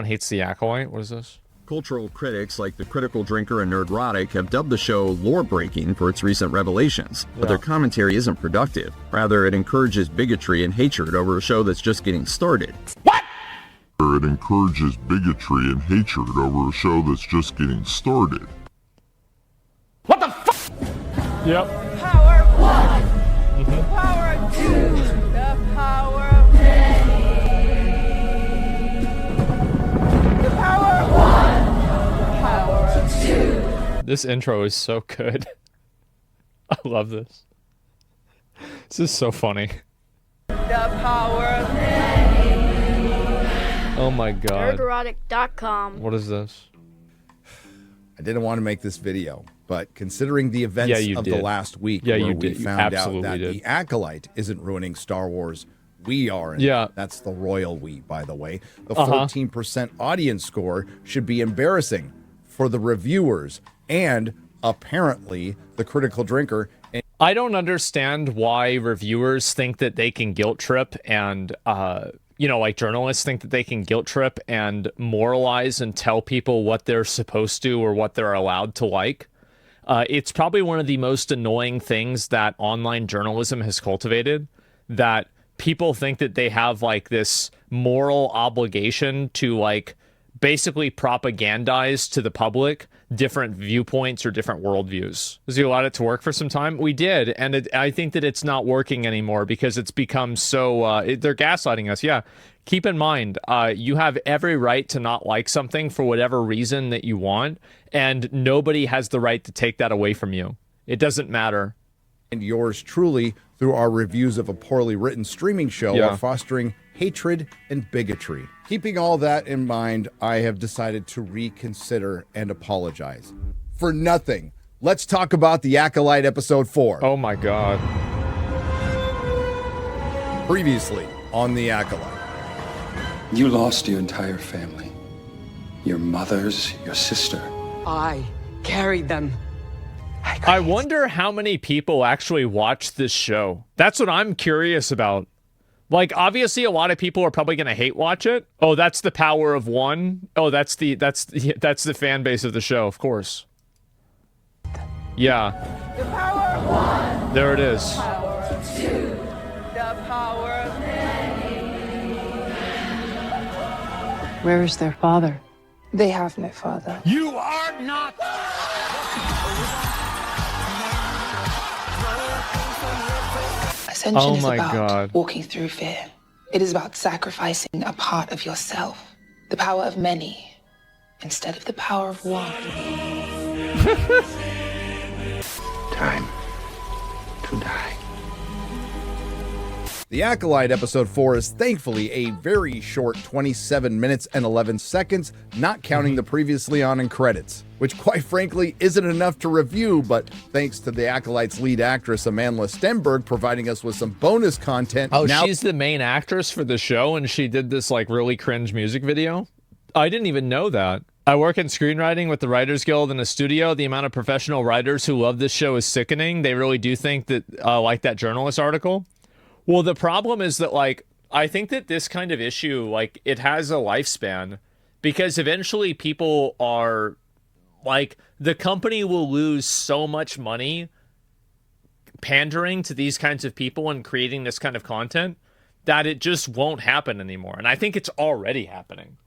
hates the Acolyte. What is this? Cultural critics like the Critical Drinker and Nerdrotic have dubbed the show lore-breaking for its recent revelations, but their commentary isn't productive. Rather, it encourages bigotry and hatred over a show that's just getting started. What? It encourages bigotry and hatred over a show that's just getting started. What the fuck? Yep. Power of one. The power of two. The power of many. The power of one. The power of two. This intro is so good. I love this. This is so funny. The power of many. Oh my god. Nerdrotic.com. What is this? I didn't want to make this video, but considering the events of the last week, where we found out that the Acolyte isn't ruining Star Wars, we are. And that's the royal we, by the way. The 14% audience score should be embarrassing for the reviewers and apparently the Critical Drinker. I don't understand why reviewers think that they can guilt trip and, you know, like journalists think that they can guilt trip and moralize and tell people what they're supposed to or what they're allowed to like. It's probably one of the most annoying things that online journalism has cultivated, that people think that they have like this moral obligation to like basically propagandize to the public different viewpoints or different worldviews. Because you allowed it to work for some time? We did, and I think that it's not working anymore because it's become so... they're gaslighting us, yeah. Keep in mind, you have every right to not like something for whatever reason that you want, and nobody has the right to take that away from you. It doesn't matter. And yours truly, through our reviews of a poorly written streaming show, are fostering hatred and bigotry. Keeping all that in mind, I have decided to reconsider and apologize. For nothing. Let's talk about the Acolyte episode 4. Oh my god. Previously on the Acolyte. You lost your entire family. Your mothers, your sister. I carried them. I wonder how many people actually watch this show. That's what I'm curious about. Like, obviously, a lot of people are probably going to hate watch it. Oh, that's the power of one. Oh, that's the fan base of the show, of course. Yeah. The power of one. There it is. The power of two. The power of many. Where is their father? They have no father. You are not. Ascension is about walking through fear. It is about sacrificing a part of yourself, the power of many, instead of the power of one. Time to die. The Acolyte episode 4 is thankfully a very short 27 minutes and 11 seconds, not counting the previously on in credits, which quite frankly isn't enough to review, but thanks to the Acolyte's lead actress Amanda Stenberg providing us with some bonus content. Oh, she's the main actress for the show and she did this like really cringe music video? I didn't even know that. I work in screenwriting with the Writers Guild in a studio. The amount of professional writers who love this show is sickening. They really do think that, like that journalist article. Well, the problem is that, like, I think that this kind of issue, like, it has a lifespan because eventually people are, like, the company will lose so much money pandering to these kinds of people and creating this kind of content that it just won't happen anymore. And I think it's already happening.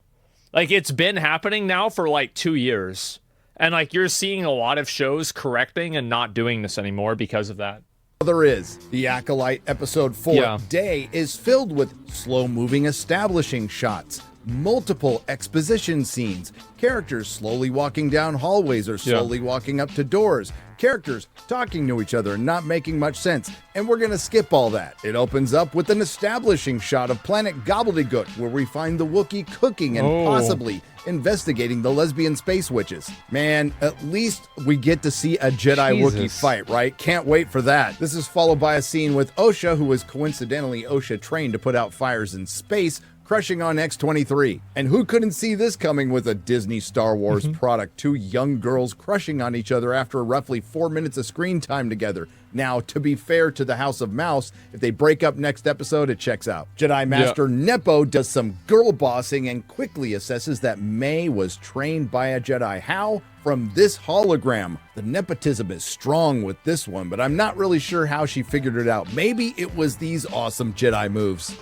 Like, it's been happening now for, like, 2 years. And, like, you're seeing a lot of shows correcting and not doing this anymore because of that. There is. The Acolyte episode 4 day is filled with slow-moving establishing shots, multiple exposition scenes, characters slowly walking down hallways or slowly walking up to doors, characters talking to each other and not making much sense, and we're gonna skip all that. It opens up with an establishing shot of planet Gobbledygook, where we find the Wookiee cooking and possibly investigating the lesbian space witches. Man, at least we get to see a Jedi-Wookiee fight, right? Can't wait for that. This is followed by a scene with Osha, who was coincidentally Osha trained to put out fires in space, crushing on X-23. And who couldn't see this coming with a Disney Star Wars product? Two young girls crushing on each other after roughly 4 minutes of screen time together. Now, to be fair to the House of Mouse, if they break up next episode, it checks out. Jedi Master Nepo does some girl bossing and quickly assesses that May was trained by a Jedi. How? From this hologram. The nepotism is strong with this one, but I'm not really sure how she figured it out. Maybe it was these awesome Jedi moves.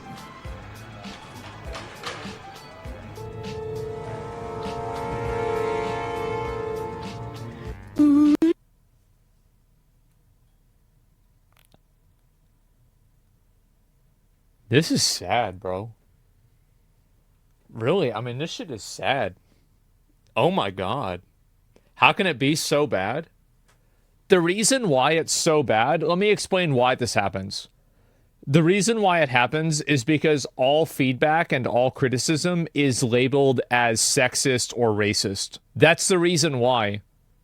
This is sad, bro. Really? I mean, this shit is sad. Oh my God. How can it be so bad? The reason why it's so bad, let me explain why this happens. The reason why it happens is because all feedback and all criticism is labeled as sexist or racist. That's the reason why.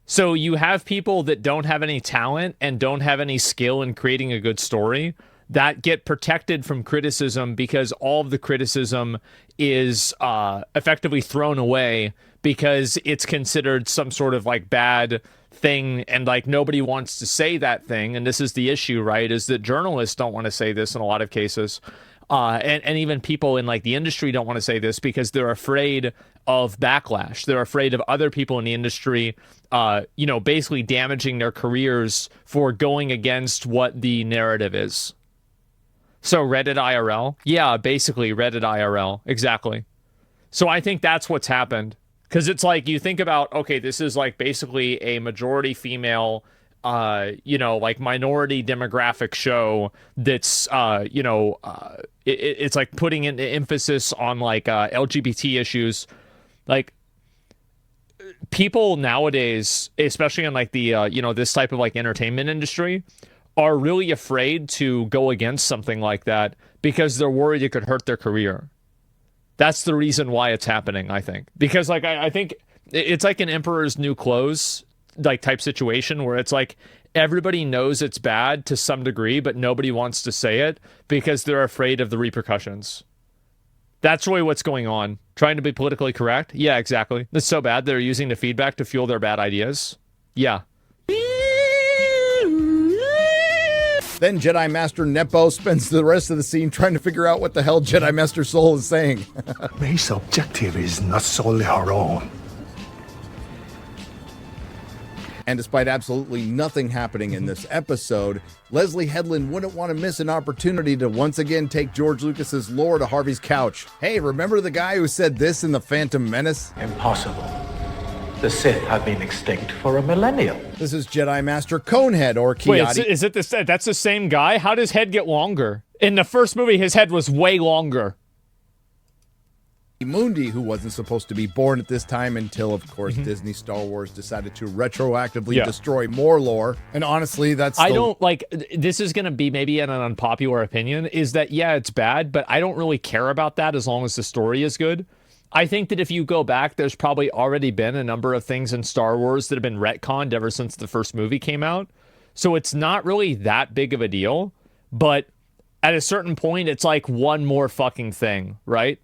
So you have people that don't have any talent and don't have any skill in creating a good story that get protected from criticism because all of the criticism is effectively thrown away because it's considered some sort of like bad thing, and like nobody wants to say that thing. And this is the issue, right? Is that journalists don't want to say this in a lot of cases. And even people in like the industry don't want to say this because they're afraid of backlash. They're afraid of other people in the industry, basically damaging their careers for going against what the narrative is. So Reddit IRL? Yeah, basically Reddit IRL. Exactly. So I think that's what's happened. Because it's like, you think about, okay, this is like basically a majority female, like minority demographic show that's, it's like putting an emphasis on like LGBT issues. Like, people nowadays, especially in like the, this type of like entertainment industry, are really afraid to go against something like that because they're worried it could hurt their career. That's the reason why it's happening, I think. Because like I think it's like an Emperor's New Clothes like type situation where it's like everybody knows it's bad to some degree, but nobody wants to say it because they're afraid of the repercussions. That's really what's going on. Trying to be politically correct? Yeah, exactly. It's so bad they're using the feedback to fuel their bad ideas. Yeah. Then Jedi Master Nepo spends the rest of the scene trying to figure out what the hell Jedi Master Soul is saying. May's objective is not solely her own. And despite absolutely nothing happening in this episode, Leslie Headland wouldn't want to miss an opportunity to once again take George Lucas's lore to Harvey's couch. Hey, remember the guy who said this in The Phantom Menace? Impossible. The Sith have been extinct for a millennium. This is Jedi Master Conehead, or CatDany. Wait, is it this? That's the same guy? How does head get longer? In the first movie, his head was way longer. Mundi, who wasn't supposed to be born at this time until, of course, Disney Star Wars decided to retroactively destroy more lore. And honestly, that's... I don't, like, this is going to be maybe an unpopular opinion, is that, yeah, it's bad, but I don't really care about that as long as the story is good. I think that if you go back, there's probably already been a number of things in Star Wars that have been retconned ever since the first movie came out. So it's not really that big of a deal. But at a certain point, it's like one more fucking thing, right?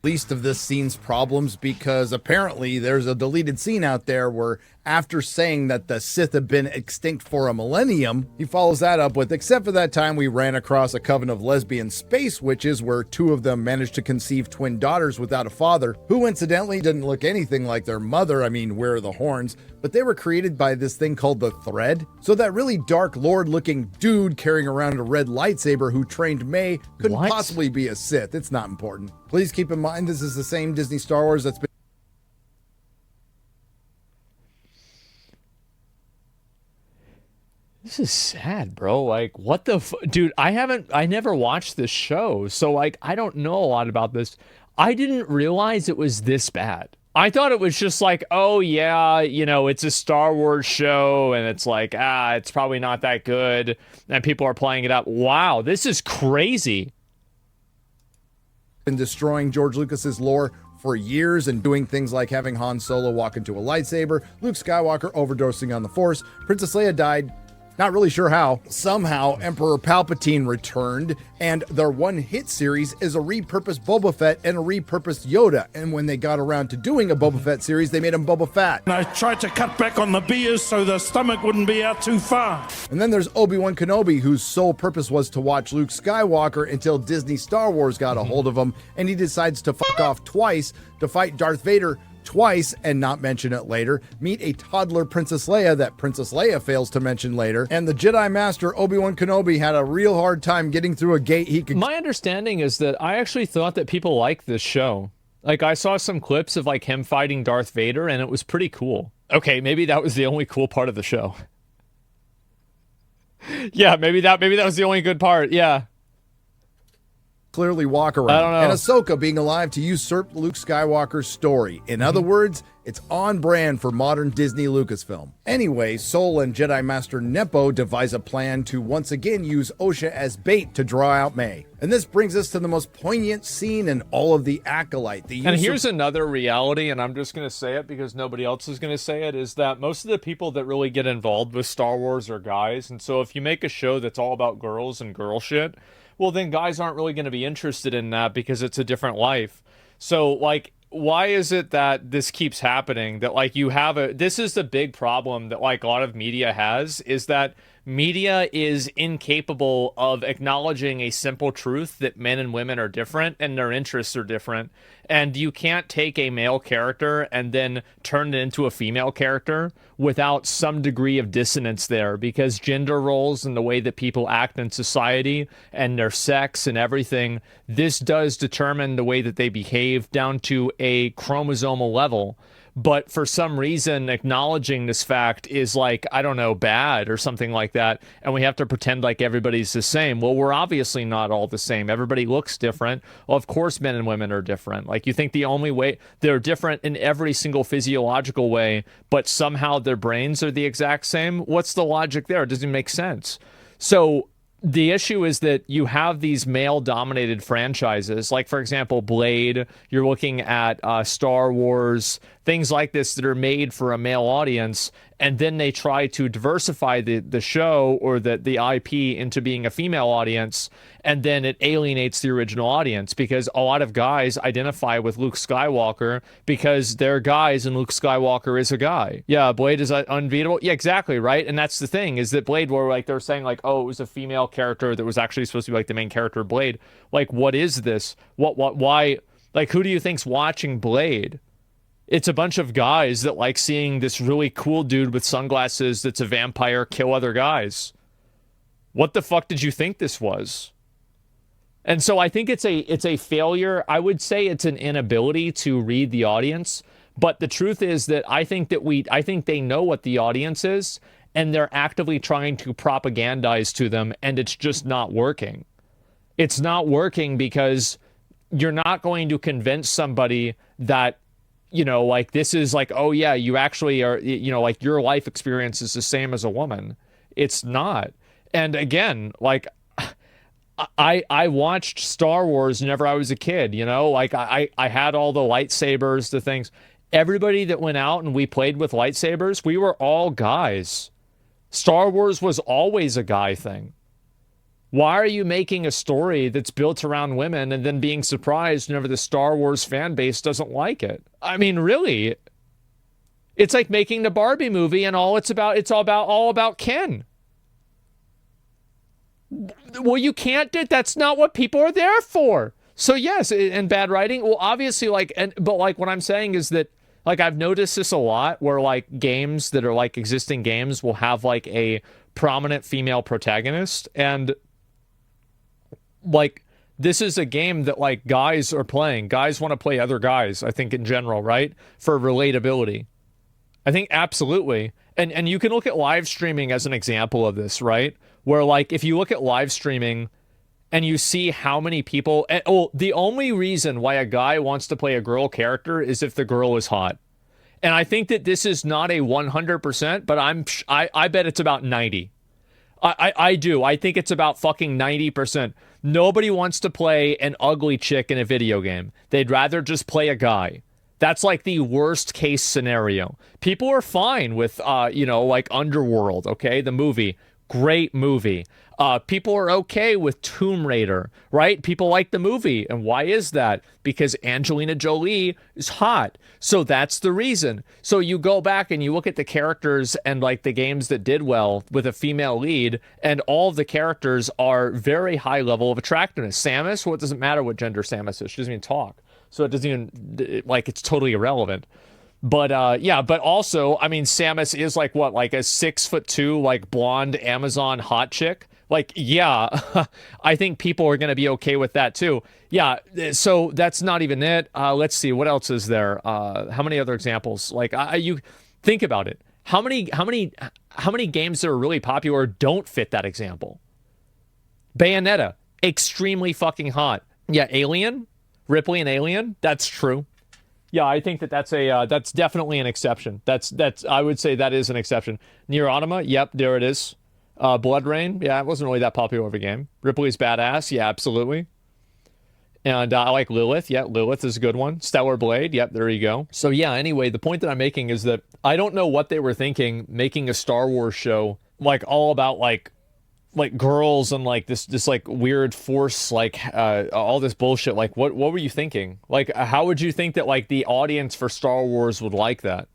Least of this scene's problems, because apparently there's a deleted scene out there where after saying that the Sith have been extinct for a millennium, he follows that up with, except for that time we ran across a coven of lesbian space witches where two of them managed to conceive twin daughters without a father, who incidentally didn't look anything like their mother. I mean, where are the horns? But they were created by this thing called the Thread. So that really dark lord looking dude carrying around a red lightsaber who trained May couldn't possibly be a Sith. It's not important. Please keep in mind this is the same Disney Star Wars that's been... This is sad, bro. Like, what the dude, I never watched this show, so like I don't know a lot about this. I didn't realize it was this bad. I thought it was just like, oh yeah, it's a Star Wars show and it's like, it's probably not that good and people are playing it up. Wow, this is crazy. Been destroying George Lucas's lore for years and doing things like having Han Solo walk into a lightsaber, Luke Skywalker overdosing on the Force, Princess Leia died Not really sure how. Somehow, Emperor Palpatine returned, and their one-hit series is a repurposed Boba Fett and a repurposed Yoda. And when they got around to doing a Boba Fett series, they made him Boba Fett. And I tried to cut back on the beers so the stomach wouldn't be out too far. And then there's Obi-Wan Kenobi, whose sole purpose was to watch Luke Skywalker until Disney Star Wars got a hold of him, and he decides to fuck off twice to fight Darth Vader twice and not mention it later, meet a toddler Princess Leia that Princess Leia fails to mention later, and the Jedi Master Obi-Wan Kenobi had a real hard time getting through a gate he could... My understanding is that I actually thought that people liked this show. Like, I saw some clips of, like, him fighting Darth Vader, and it was pretty cool. Okay, maybe that was the only cool part of the show. Yeah, maybe that was the only good part, yeah. Clearly walk around. I don't know. And Ahsoka being alive to usurp Luke Skywalker's story. In other words, it's on brand for modern Disney Lucasfilm. Anyway, Sol and Jedi Master Nepo devise a plan to once again use Osha as bait to draw out May. And this brings us to the most poignant scene in all of the Acolyte. And here's another reality, and I'm just going to say it because nobody else is going to say it, is that most of the people that really get involved with Star Wars are guys. And so if you make a show that's all about girls and girl shit, well, then guys aren't really going to be interested in that because it's a different life. So, like, why is it that this keeps happening? That, like, this is the big problem that, like, a lot of media has, is that media is incapable of acknowledging a simple truth that men and women are different and their interests are different. And you can't take a male character and then turn it into a female character without some degree of dissonance there, because gender roles and the way that people act in society and their sex and everything, this does determine the way that they behave down to a chromosomal level. But for some reason, acknowledging this fact is, like, I don't know, bad or something like that. And we have to pretend like everybody's the same. Well, we're obviously not all the same. Everybody looks different. Well, of course, men and women are different. Like, you think the only way they're different in every single physiological way, but somehow their brains are the exact same? What's the logic there? It doesn't make sense. So the issue is that you have these male-dominated franchises, like, for example, Blade. You're looking at Star Wars, things like this that are made for a male audience, and then they try to diversify the show or the IP into being a female audience, and then it alienates the original audience because a lot of guys identify with Luke Skywalker because they're guys and Luke Skywalker is a guy. Yeah, Blade is unbeatable. Yeah, exactly, right? And that's the thing, is that Blade, where, like, they're saying, like, oh, it was a female character that was actually supposed to be, like, the main character of Blade. Like, what is this? Why? Like, who do you think's watching Blade? It's a bunch of guys that like seeing this really cool dude with sunglasses that's a vampire kill other guys. What the fuck did you think this was? And so I think it's a failure. I would say it's an inability to read the audience. But the truth is that I think they know what the audience is, and they're actively trying to propagandize to them, and it's just not working. It's not working because you're not going to convince somebody that, you know, like, this is like, oh yeah, you actually are, you know, like, your life experience is the same as a woman. It's not. And again, like, I watched Star Wars whenever I was a kid, you know, like, I had all the lightsabers, the things. Everybody that went out and we played with lightsabers, we were all guys. Star Wars was always a guy thing. Why are you making a story that's built around women and then being surprised whenever the Star Wars fan base doesn't like it? I mean, really? It's like making the Barbie movie and all about Ken. Well, you can't do, that's not what people are there for. So yes, and bad writing. Well, obviously, but what I'm saying is that, like, I've noticed this a lot where, like, games that are like existing games will have like a prominent female protagonist, and like, this is a game that, like, guys are playing. Guys want to play other guys, I think, in general, right? For relatability. I think absolutely. And you can look at live streaming as an example of this, right? Where, like, if you look at live streaming and you see how many people... the only reason why a guy wants to play a girl character is if the girl is hot. And I think that this is not a 100%, but I bet it's about 90. I do. I think it's about fucking 90%. Nobody wants to play an ugly chick in a video game. They'd rather just play a guy. That's like the worst case scenario. People are fine with, like, Underworld, okay? The movie. Great movie. People are okay with Tomb Raider, right? People like the movie. And why is that? Because Angelina Jolie is hot. So that's the reason. So you go back and you look at the characters and like the games that did well with a female lead, and all of the characters are very high level of attractiveness. Samus, well, it doesn't matter what gender Samus is. She doesn't even talk. So it doesn't even, like, it's totally irrelevant. But yeah, but also, I mean, Samus is like what, like a 6'2", like blonde Amazon hot chick. Like, yeah, I think people are going to be okay with that too. Yeah, so that's not even it. Let's see, what else is there? How many other examples? Like, you think about it. How many games that are really popular don't fit that example? Bayonetta, extremely fucking hot. Yeah, Alien, Ripley and Alien, that's true. Yeah, I think that's definitely an exception. That's I would say that is an exception. Nier Automata, yep, there it is. Blood Rain, yeah, it wasn't really that popular of a game. Ripley's badass, yeah, absolutely. And I like Lilith, yeah, Lilith is a good one. Stellar Blade, yep, there you go. So yeah, anyway, the point that I'm making is that I don't know what they were thinking making a Star Wars show like all about like girls and like this like weird force, like all this bullshit. Like what were you thinking? Like how would you think that like the audience for Star Wars would like that?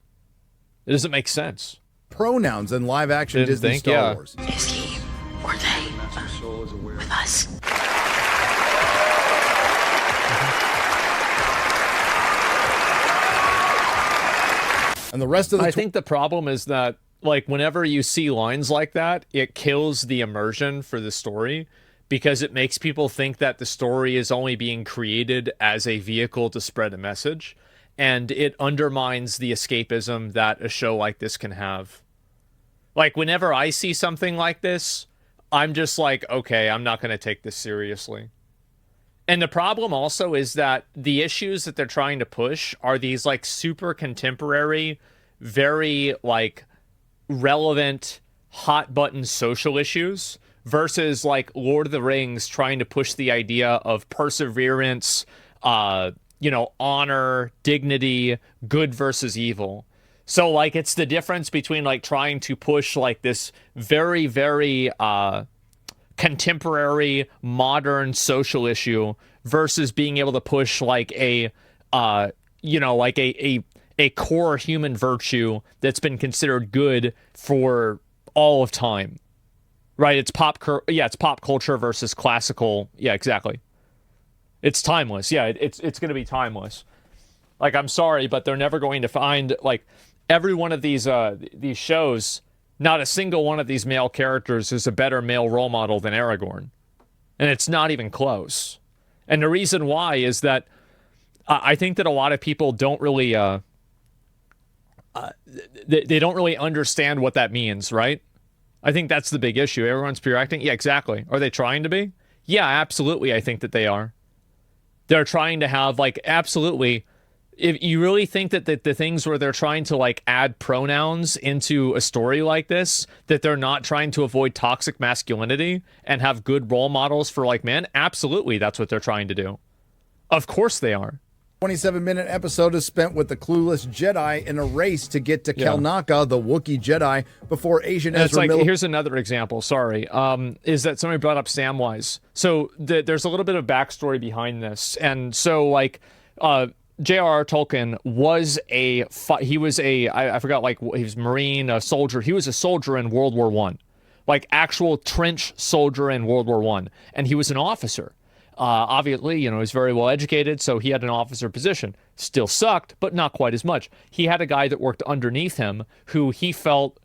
It doesn't make sense. Pronouns in live action Disney Star Wars. Is he or they with us? And the rest of the I think the problem is that like whenever you see lines like that, it kills the immersion for the story, because it makes people think that the story is only being created as a vehicle to spread a message, and it undermines the escapism that a show like this can have. Like whenever I see something like this, I'm just like, okay, I'm not going to take this seriously. And the problem also is that the issues that they're trying to push are these like super contemporary, very like relevant, hot button social issues versus like Lord of the Rings trying to push the idea of perseverance, honor, dignity, good versus evil. So like it's the difference between like trying to push like this very, very contemporary, modern social issue versus being able to push like a core human virtue that's been considered good for all of time, right? It's pop culture versus classical. Yeah, exactly. It's timeless. Yeah, it's going to be timeless. Like, I'm sorry, but they're never going to find like every one of these shows. Not a single one of these male characters is a better male role model than Aragorn, and it's not even close. And the reason why is that I think that a lot of people don't really they don't really understand what that means, right? I think that's the big issue. Everyone's pure acting. Yeah, exactly. Are they trying to be? Yeah, absolutely. I think that they are. They're trying to have like absolutely. If you really think that the things where they're trying to like add pronouns into a story like this, that they're not trying to avoid toxic masculinity and have good role models for like men, absolutely that's what they're trying to do. Of course they are. 27-minute episode is spent with the clueless Jedi in a race to get to Kelnaka, the Wookiee Jedi, before Asian Ezra Miller. Here's another example, sorry, is that somebody brought up Samwise. So there's a little bit of backstory behind this. And so like J.R.R. Tolkien was I forgot, like he was Marine, a soldier. He was a soldier in World War I, like actual trench soldier in World War I. And he was an officer. Obviously, he's very well educated, so he had an officer position. Still sucked, but not quite as much. He had a guy that worked underneath him who he felt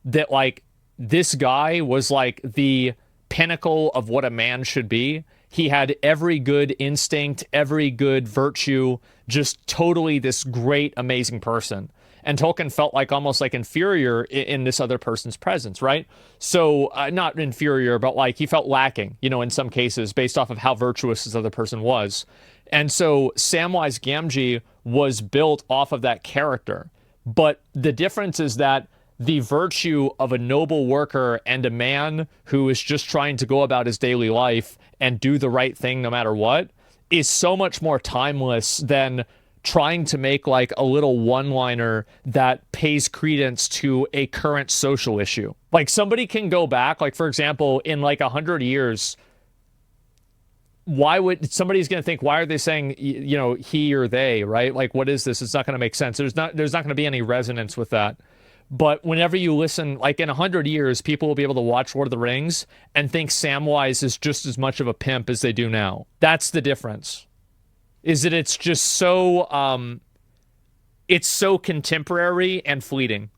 that, like, this guy was, like, the pinnacle of what a man should be. He had every good instinct, every good virtue, just totally this great, amazing person. And Tolkien felt like almost like inferior in this other person's presence, right? So not inferior, but like he felt lacking, in some cases based off of how virtuous this other person was. And so Samwise Gamgee was built off of that character. But the difference is that the virtue of a noble worker and a man who is just trying to go about his daily life and do the right thing no matter what is so much more timeless than trying to make like a little one-liner that pays credence to a current social issue. Like somebody can go back, like for example, in like 100 years, why would somebody's going to think, why are they saying, you know, he or they, right? Like, what is this? It's not going to make sense. There's not going to be any resonance with that. But whenever you listen, like in 100 years, people will be able to watch Lord of the Rings and think Samwise is just as much of a pimp as they do now. That's the difference. Is that it's just so, it's so contemporary and fleeting.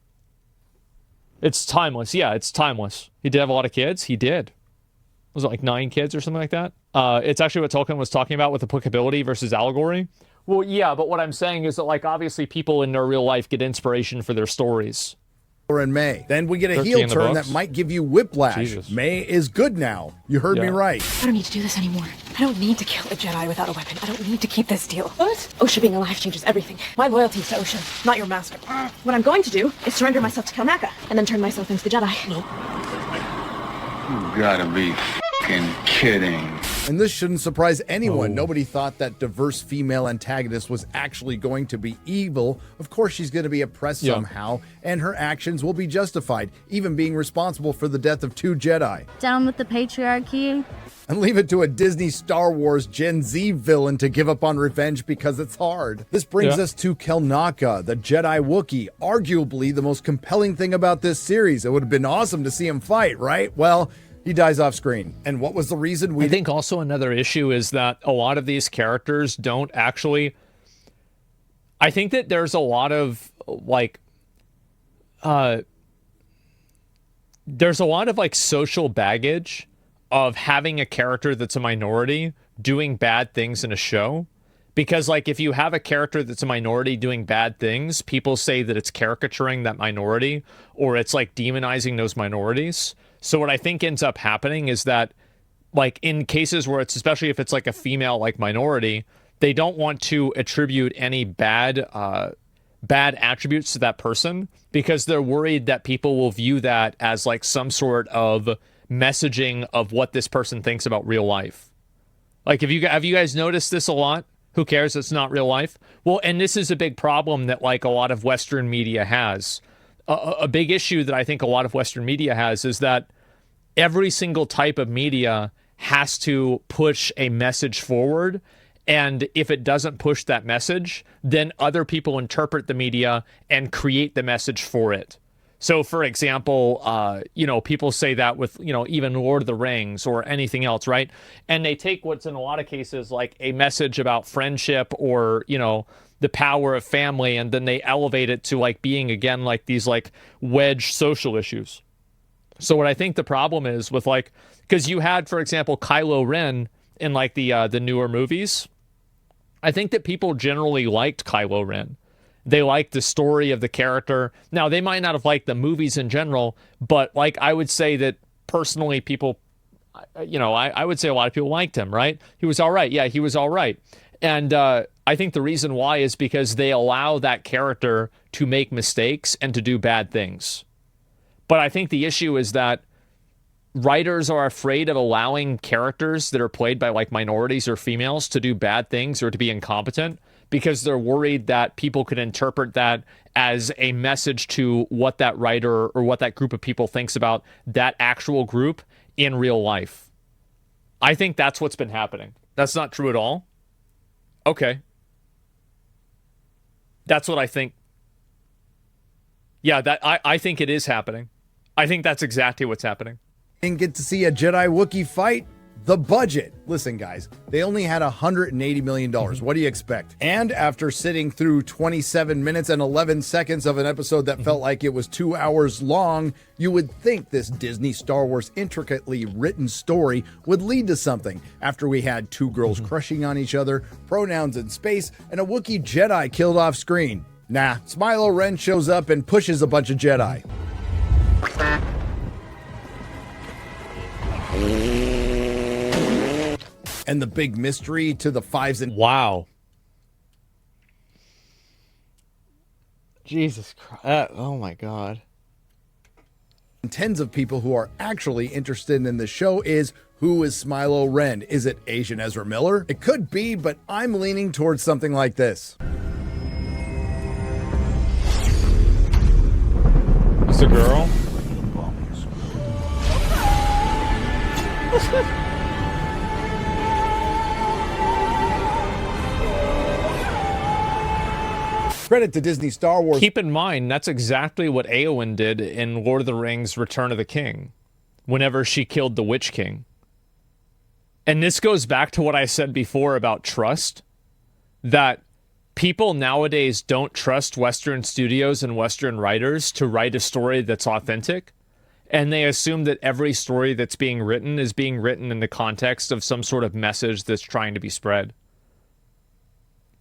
It's timeless. Yeah, it's timeless. He did have a lot of kids. He did. Was it like 9 kids or something like that? It's actually what Tolkien was talking about with applicability versus allegory. Well, yeah, but what I'm saying is that, like, obviously people in their real life get inspiration for their stories. In May. Then we get a heel turn that might give you whiplash. Jesus. May is good now. You heard me right. I don't need to do this anymore. I don't need to kill a Jedi without a weapon. I don't need to keep this deal. What? Osha being alive changes everything. My loyalty is to Osha, not your master. What I'm going to do is surrender myself to Kalnaka and then turn myself into the Jedi. No. You gotta be f***ing kidding. And this shouldn't surprise anyone. Nobody thought that diverse female antagonist was actually going to be evil. Of course she's going to be oppressed somehow, and her actions will be justified, even being responsible for the death of 2 Jedi. Down with the patriarchy. And leave it to a Disney Star Wars Gen Z villain to give up on revenge because it's hard. This brings us to Kalnaka, the Jedi Wookiee, arguably the most compelling thing about this series. It would have been awesome to see him fight, right? Well, he dies off screen. And what was the reason? I think also another issue is that a lot of these characters don't actually... I think that there's a lot of, like... there's a lot of, like, social baggage of having a character that's a minority doing bad things in a show. Because, like, if you have a character that's a minority doing bad things, people say that it's caricaturing that minority, or it's, like, demonizing those minorities. So what I think ends up happening is that, like, in cases where it's, especially if it's like a female, like, minority, they don't want to attribute any bad attributes to that person because they're worried that people will view that as like some sort of messaging of what this person thinks about real life. Like, have you guys noticed this a lot? Who cares? It's not real life. Well, and this is a big problem that, like, a lot of Western media has. A big issue that I think a lot of Western media has is that every single type of media has to push a message forward. And if it doesn't push that message, then other people interpret the media and create the message for it. So, for example, you know, people say that with, you know, even Lord of the Rings or anything else, right? And they take what's in a lot of cases like a message about friendship or, you know, the power of family, and then they elevate it to like being, again, like these like wedge social issues. So what I think the problem is with, like, because you had, for example, Kylo Ren in like the newer movies. I think that people generally liked Kylo Ren. They liked the story of the character. Now, they might not have liked the movies in general, but like I would say that personally people, you know, I would say a lot of people liked him, right? He was all right. Yeah, he was all right. And I think the reason why is because they allow that character to make mistakes and to do bad things. But I think the issue is that writers are afraid of allowing characters that are played by like minorities or females to do bad things or to be incompetent because they're worried that people could interpret that as a message to what that writer or what that group of people thinks about that actual group in real life. I think that's what's been happening. That's not true at all. Okay. That's what I think. Yeah, that I think it is happening. I think that's exactly what's happening. And get to see a Jedi Wookiee fight. The budget. Listen, guys, they only had $180 million. What do you expect? And after sitting through 27 minutes and 11 seconds of an episode that felt like it was 2 hours long, you would think this Disney Star Wars intricately written story would lead to something. After we had 2 girls crushing on each other, pronouns in space, and a Wookiee Jedi killed off screen. Nah, Smilo Ren shows up and pushes a bunch of Jedi. And the big mystery to the 5s and... Wow. Jesus Christ. Oh my God. Tens of people who are actually interested in the show is, who is Smilo Ren? Is it Asian Ezra Miller? It could be, but I'm leaning towards something like this. a girl. Credit to Disney Star Wars. Keep in mind, that's exactly what Eowyn did in Lord of the Rings Return of the King, whenever she killed the Witch King. And this goes back to what I said before about trust, that people nowadays don't trust Western studios and Western writers to write a story that's authentic. And they assume that every story that's being written is being written in the context of some sort of message that's trying to be spread.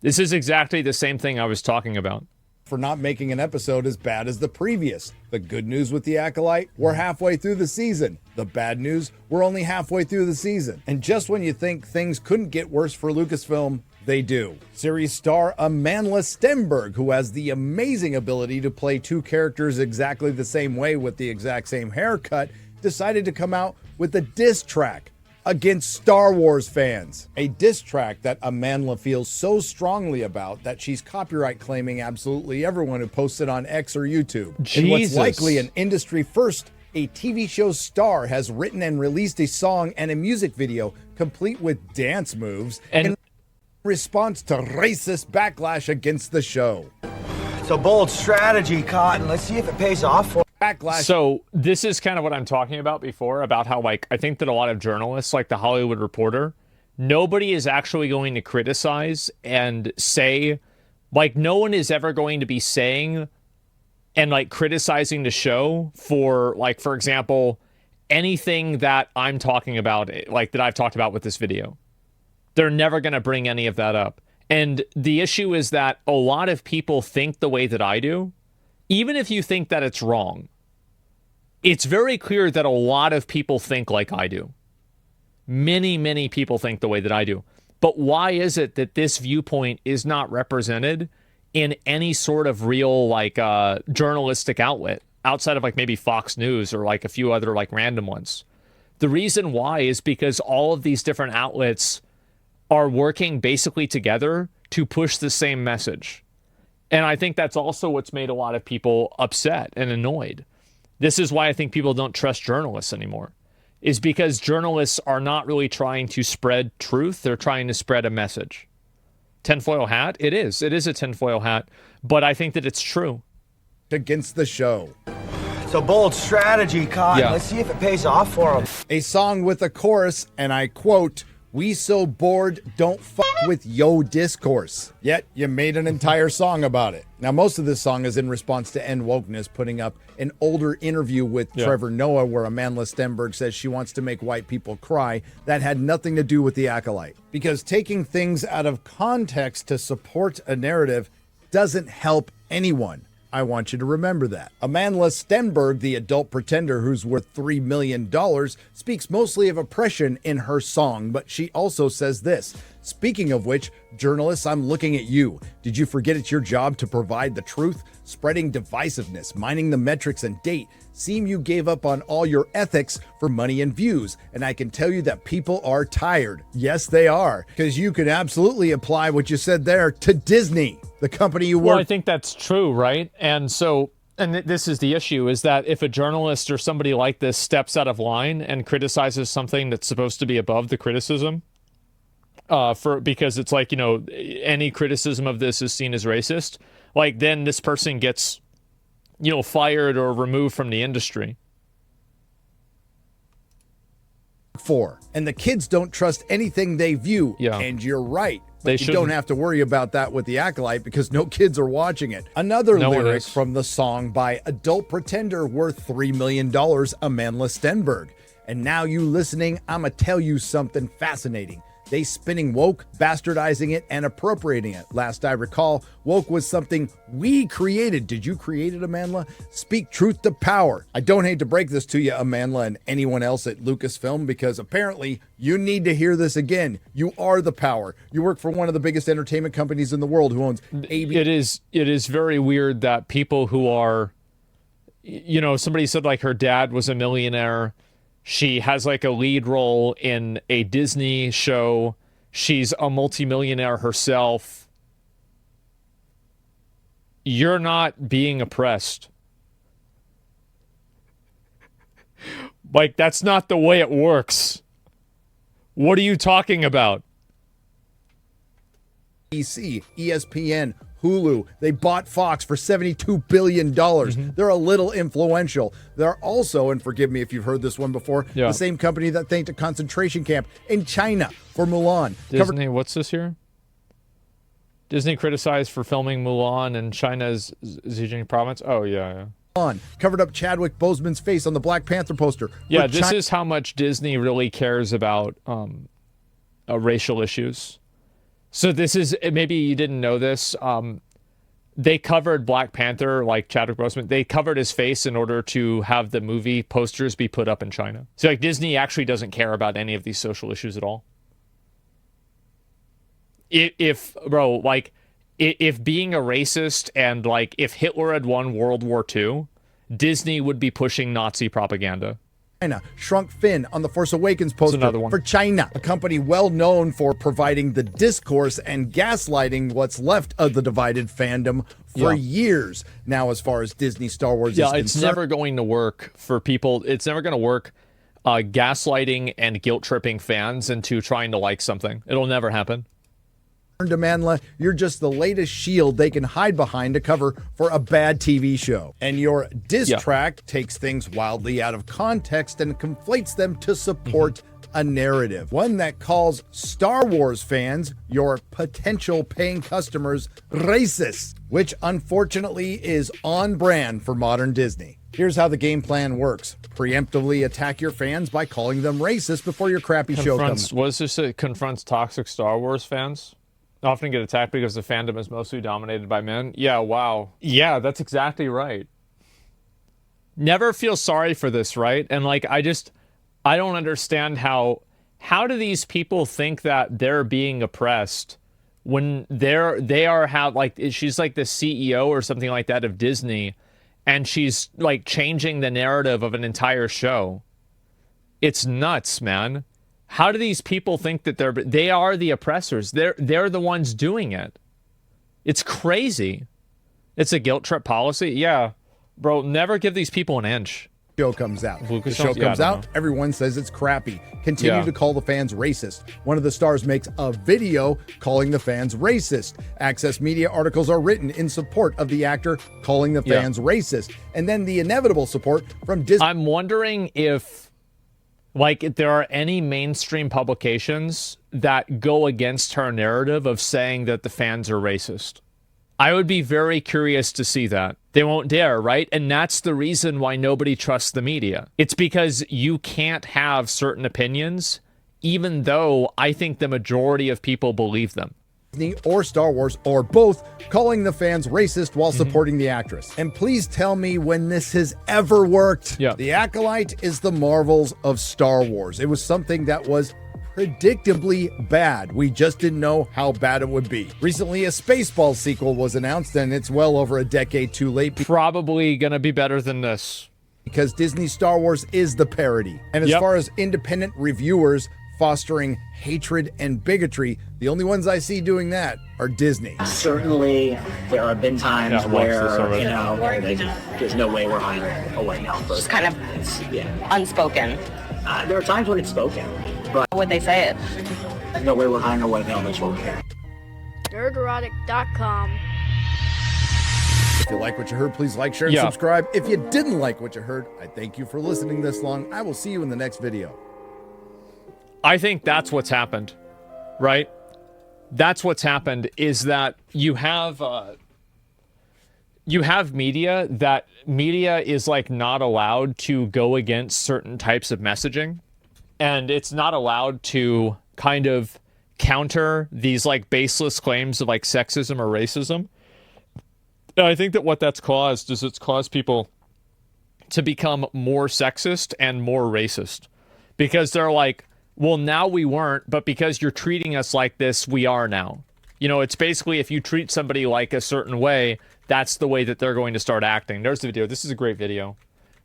This is exactly the same thing I was talking about. For not making an episode as bad as the previous. The good news with the Acolyte, we're halfway through the season. The bad news, we're only halfway through the season. And just when you think things couldn't get worse for Lucasfilm, they do. Series star Amandla Stenberg, who has the amazing ability to play two characters exactly the same way with the exact same haircut, decided to come out with a diss track against Star Wars fans. A diss track that Amandla feels so strongly about that she's copyright claiming absolutely everyone who posts it on X or YouTube. In what's likely an industry first, a TV show star has written and released a song and a music video complete with dance moves in response to racist backlash against the show. It's a bold strategy, Cotton. Let's see if it pays off for backlash. So this is kind of what I'm talking about before, about how, like, I think that a lot of journalists, like the Hollywood Reporter, nobody is actually going to criticize and say, like, no one is ever going to be saying and, like, criticizing the show for, like, for example, anything that I'm talking about, like, that I've talked about with this video. They're never going to bring any of that up. And the issue is that a lot of people think the way that I do. Even if you think that it's wrong, it's very clear that a lot of people think like I do. Many, many people think the way that I do. But why is it that this viewpoint is not represented in any sort of real, like, journalistic outlet outside of, like, maybe Fox News or, like, a few other, like, random ones? The reason why is because all of these different outlets are working basically together to push the same message. And I think that's also what's made a lot of people upset and annoyed. This is why I think people don't trust journalists anymore, is because journalists are not really trying to spread truth. They're trying to spread a message. Tinfoil hat? It is. It is a tinfoil hat. But I think that it's true. Against the show. It's a bold strategy, Cotton. Yeah. Let's see if it pays off for them. A song with a chorus, and I quote, "We so bored, don't fuck with yo discourse." Yet, you made an entire song about it. Now, most of this song is in response to End Wokeness putting up an older interview with Trevor Noah where Amandla Stenberg says she wants to make white people cry. That had nothing to do with the Acolyte. Because taking things out of context to support a narrative doesn't help anyone. I want you to remember that. Amandla Stenberg, the adult pretender who's worth $3 million, speaks mostly of oppression in her song, but she also says this. Speaking of which, journalists, I'm looking at you. Did you forget it's your job to provide the truth? Spreading divisiveness, mining the metrics and date. Seem you gave up on all your ethics for money and views. And I can tell you that people are tired. Yes, they are. Because you can absolutely apply what you said there to Disney, the company you work. Well, I think that's true, right? And so, and this is the issue, is that if a journalist or somebody like this steps out of line and criticizes something that's supposed to be above the criticism, because it's like, you know, any criticism of this is seen as racist, like, then this person gets, you know, fired or removed from the industry. And the kids don't trust anything they view. Yeah. And you're right. They But you don't have to worry about that with the Acolyte because no kids are watching it. Another lyric from the song by adult pretender worth $3 million, Amandla Stenberg. And now you listening, I'ma tell you something fascinating. They spinning woke, bastardizing it, and appropriating it. Last I recall, woke was something we created. Did you create it, Amandla? Speak truth to power. I don't hate to break this to you, Amandla, and anyone else at Lucasfilm, because apparently you need to hear this again. You are the power. You work for one of the biggest entertainment companies in the world who owns ABC. It is very weird that people who are, you know, somebody said like her dad was a millionaire. She has like a lead role in a Disney show. She's a multimillionaire herself. You're not being oppressed. Like, that's not the way it works. What are you talking about? ESPN, Hulu, they bought Fox for $72 billion. They're a little influential. They're also, and forgive me if you've heard this one before, the same company that thanked a concentration camp in China for Mulan. Disney, what's this here? Disney criticized for filming Mulan in China's Zhejiang province. Oh, yeah. Covered up Chadwick Boseman's face on the Black Panther poster. Yeah, this is how much Disney really cares about racial issues. So this is, maybe you didn't know this, they covered Black Panther, like Chadwick Boseman, they covered his face in order to have the movie posters be put up in China. So like Disney actually doesn't care about any of these social issues at all. If being a racist and like if Hitler had won World War II, Disney would be pushing Nazi propaganda. China shrunk Finn on the Force Awakens poster for China, a company well known for providing the discourse and gaslighting what's left of the divided fandom for years now as far as Disney Star Wars is concerned. It's never going to work for people. It's never going to work gaslighting and guilt-tripping fans into trying to like something. It'll never happen. Demandla, you're just the latest shield they can hide behind to cover for a bad TV show. And your diss track takes things wildly out of context and conflates them to support a narrative. One that calls Star Wars fans, your potential paying customers, racist, which unfortunately is on brand for modern Disney. Here's how the game plan works. Preemptively attack your fans by calling them racist before your crappy show comes. What is this? It confronts toxic Star Wars fans? Often get attacked because the fandom is mostly dominated by men. Yeah, wow. Yeah, that's exactly right. Never feel sorry for this, right? And like, I don't understand how do these people think that they're being oppressed when she's like the CEO or something like that of Disney, and she's like changing the narrative of an entire show. It's nuts, man. How do these people think that they are the oppressors? They're the ones doing it. It's crazy. It's a guilt trip policy. Yeah, bro, never give these people an inch. Show comes out. The show comes out. Everyone says it's crappy. Continue to call the fans racist. One of the stars makes a video calling the fans racist. Access Media articles are written in support of the actor calling the fans racist. And then the inevitable support from Disney. I'm wondering if there are any mainstream publications that go against her narrative of saying that the fans are racist. I would be very curious to see that. They won't dare, right? And that's the reason why nobody trusts the media. It's because you can't have certain opinions, even though I think the majority of people believe them. Disney or Star Wars or both calling the fans racist while supporting the actress. And please tell me when this has ever worked. The Acolyte is the Marvels of Star Wars. It was something that was predictably bad. We just didn't know how bad it would be. Recently, a Spaceballs sequel was announced, and it's well over a decade too late. Probably gonna be better than this. Because Disney Star Wars is the parody. And as far as independent reviewers fostering hatred and bigotry, the only ones I see doing that are Disney. Certainly, there have been times where, there's no way we're hiring a white male person. It's kind of unspoken. There are times when it's spoken, but how would they say it? There's no way we're hiring a white male that's spoken. Nerderotic.com. If you like what you heard, please like, share, and subscribe. If you didn't like what you heard, I thank you for listening this long. I will see you in the next video. I think that's what's happened, right? That's what's happened is that you have media is like not allowed to go against certain types of messaging, and it's not allowed to kind of counter these like baseless claims of like sexism or racism. And I think that what that's caused is it's caused people to become more sexist and more racist because they're like, well, now we weren't, but because you're treating us like this, we are now. You know, it's basically if you treat somebody like a certain way, that's the way that they're going to start acting. There's the video. This is a great video.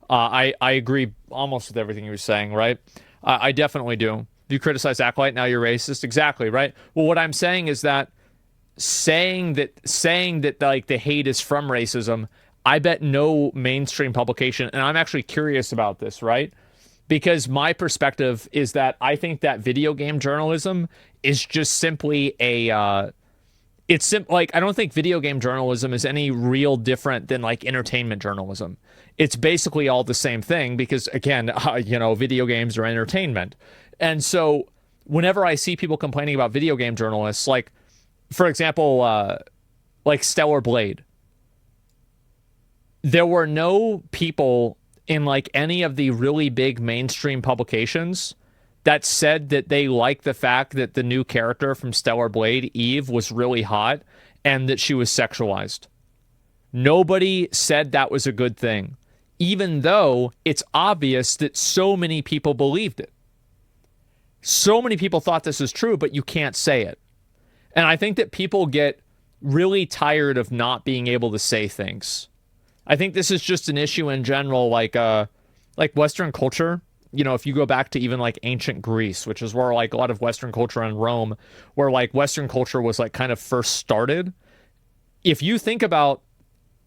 I agree almost with everything you were saying, right? I definitely do. If you criticize Acolyte, now you're racist. Exactly, right? Well, what I'm saying is that saying that like the hate is from racism, I bet no mainstream publication, and I'm actually curious about this, right? Because my perspective is that I think that video game journalism is just simply a like, I don't think video game journalism is any real different than like entertainment journalism. It's basically all the same thing because, again, video games are entertainment. And so whenever I see people complaining about video game journalists, like, for example, like Stellar Blade, there were no people in like any of the really big mainstream publications that said that they liked the fact that the new character from Stellar Blade, Eve, was really hot and that she was sexualized. Nobody said that was a good thing, even though it's obvious that so many people believed it. So many people thought this was true, but you can't say it. And I think that people get really tired of not being able to say things. I think this is just an issue in general, like Western culture. If you go back to even like ancient Greece, which is where like a lot of Western culture, and Rome, where like Western culture was like kind of first started. If you think about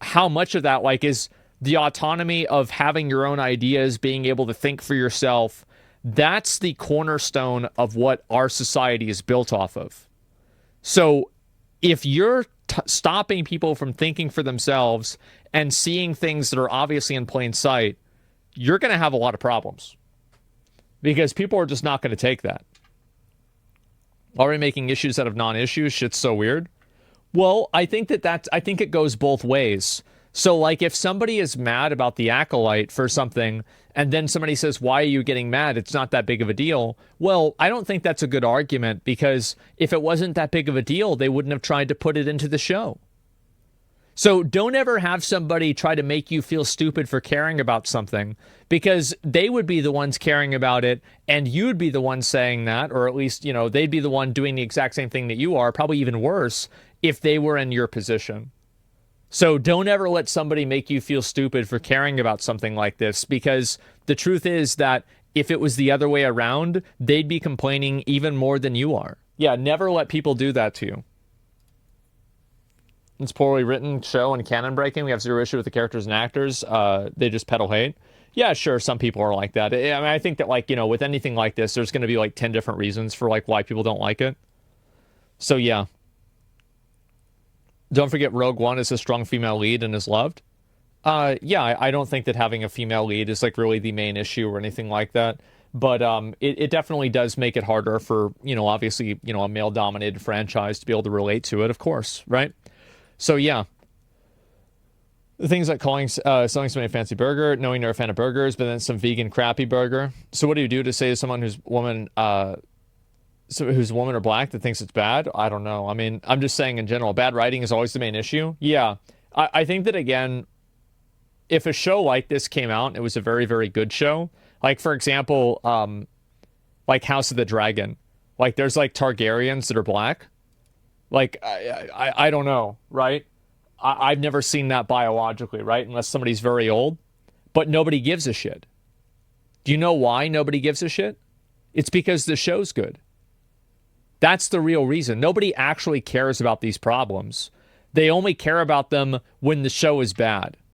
how much of that like is the autonomy of having your own ideas, being able to think for yourself, that's the cornerstone of what our society is built off of. So if you're stopping people from thinking for themselves and seeing things that are obviously in plain sight, you're going to have a lot of problems because people are just not going to take that. Already making issues out of non-issues. Shit's so weird. Well, I think I think it goes both ways. So like if somebody is mad about the Acolyte for something and then somebody says, why are you getting mad? It's not that big of a deal. Well, I don't think that's a good argument because if it wasn't that big of a deal, they wouldn't have tried to put it into the show. So don't ever have somebody try to make you feel stupid for caring about something because they would be the ones caring about it and you'd be the one saying that, or at least, they'd be the one doing the exact same thing that you are, probably even worse if they were in your position. So don't ever let somebody make you feel stupid for caring about something like this, because the truth is that if it was the other way around, they'd be complaining even more than you are. Yeah, never let people do that to you. It's poorly written show and canon breaking. We have zero issue with the characters and actors. They just peddle hate. Yeah, sure, some people are like that. I mean, I think that with anything like this, there's going to be like 10 different reasons for like why people don't like it. So yeah. Don't forget Rogue One is a strong female lead and is loved. Yeah, I don't think that having a female lead is like really the main issue or anything like that. But it definitely does make it harder for, obviously, a male-dominated franchise to be able to relate to it, of course, right? So yeah. The things like selling somebody a fancy burger, knowing they're a fan of burgers, but then some vegan crappy burger. So what do you do to say to someone who's woman or black that thinks it's bad? I don't know. I mean, I'm just saying in general, bad writing is always the main issue. Yeah. I think that, again, if a show like this came out, it was a very, very good show. Like, for example, like House of the Dragon. Like, there's, like, Targaryens that are black. Like, I don't know, right? I've never seen that biologically, right? Unless somebody's very old. But nobody gives a shit. Do you know why nobody gives a shit? It's because the show's good. That's the real reason. Nobody actually cares about these problems. They only care about them when the show is bad.